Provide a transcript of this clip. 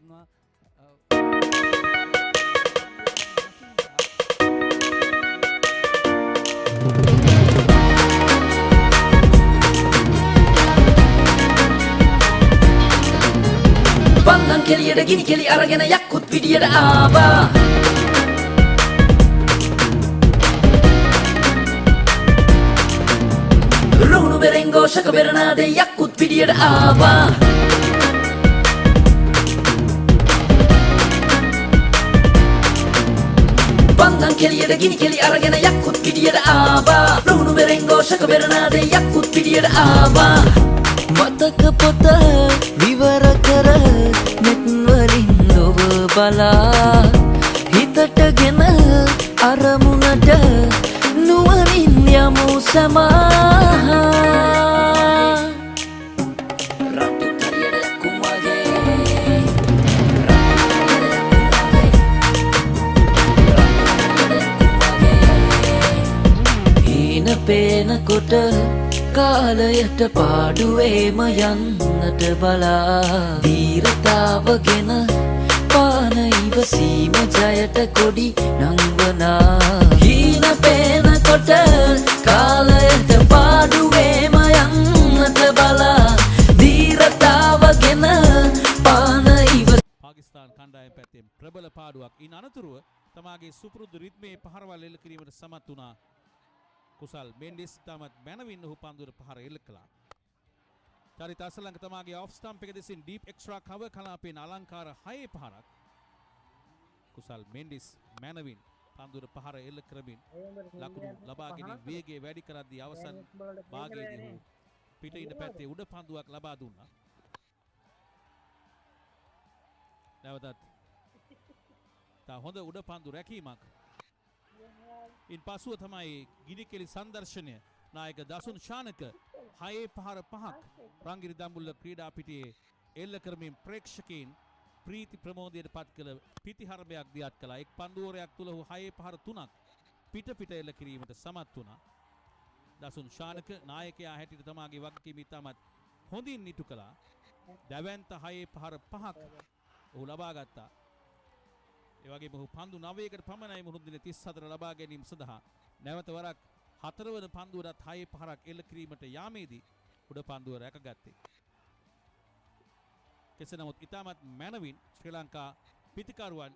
කරනවා Pandan keliyada gini keli aragena yakut vidiyada aba Runu berengo shaka beranade yakut vidiyada aba Pandan keliyada gini keli aragena yakut vidiyada aba Runu berengo shaka beranade yakut vidiyada aba මතක පොත විවර කර නෙත් වලින් ලොව බලා හිතටගෙන අරමුණට නුවණින් යමු සමා Ratu keliyada kumage හීන පේනකොට කාලයට පාඩුවේම යන්නට බලා දීරතාවගෙන පාන ඉවසීම ජයට කොඩි නංවනා හීන පේනකොට කාලයට පාඩුවේම යන්නට බලා දීරතාවගෙන පාන ඉව පාකිස්තාන් කණ්ඩායම පැත්තෙන් ප්‍රබල පාඩුවක්. ඉන් අනතුරුව තමාගේ සුපුරුදු රිද්මේ පහරවල් එල්ල කිරීමට සමත් වුණා. කුසල් මෙන්ඩිස් තමත් මැනවින් ඔහු පන්දුවට පහර එල්ල කළා. චරිත අසලංක තමාගේ ඔෆ් ස්ටම්ප් එක දෙසින් ඩීප් එක්ස්ට්‍රා කවර් කලාපයෙන් අලංකාර 6 පහරක්. කුසල් මෙන්ඩිස් මැනවින් පන්දුවට පහර එල්ල කරමින් ලකුණු ලබාගෙන වේගය වැඩි කරද්දී අවසන් භාගයේදී ඔහු පිටින් පැත්තේ උඩ පන්දුවක් ලබා දුන්නා. නැවතත් තා හොඳ උඩ පන්දු රැකීමක්. ඉන් පසුව තමයි ගිනිකෙලි සංදර්ශනය නායක දසුන් ශානක 6 පහර 5ක් රංගිරි දඹුල්ල ක්‍රීඩා පිටියේ එල්ල කරමින් ප්‍රේක්ෂකයන් ප්‍රීති ප්‍රමෝදයට පත් කළ පිටිහරබයක් දියත් කළා. එක් පන්දුවරයක් තුල ඔහු 6 පහර 3ක් පිට එල්ල කිරීමට සමත් වුණා. දසුන් ශානක නායකයා හැටියට තමාගේ වගකීම ඉතාමත් හොඳින් ඉටු කළා. දැවැන්ත 6 පහර 5ක් ඔහු ලබා ගත්තා. ඒ වගේම ඔහු පන්දු 9කට පමණයි මුහුදු දින 34 ලබා ගැනීම සඳහා නැවත වරක් 4 වන පන්දුවටත් 6 පහරක් එල්ල කිරීමට යාමේදී උඩ පන්දුව රැකගත්තේ. කෙසේ නමුත් ඉතාමත් මැනවින් ශ්‍රී ලංකා පිතිකරුවන්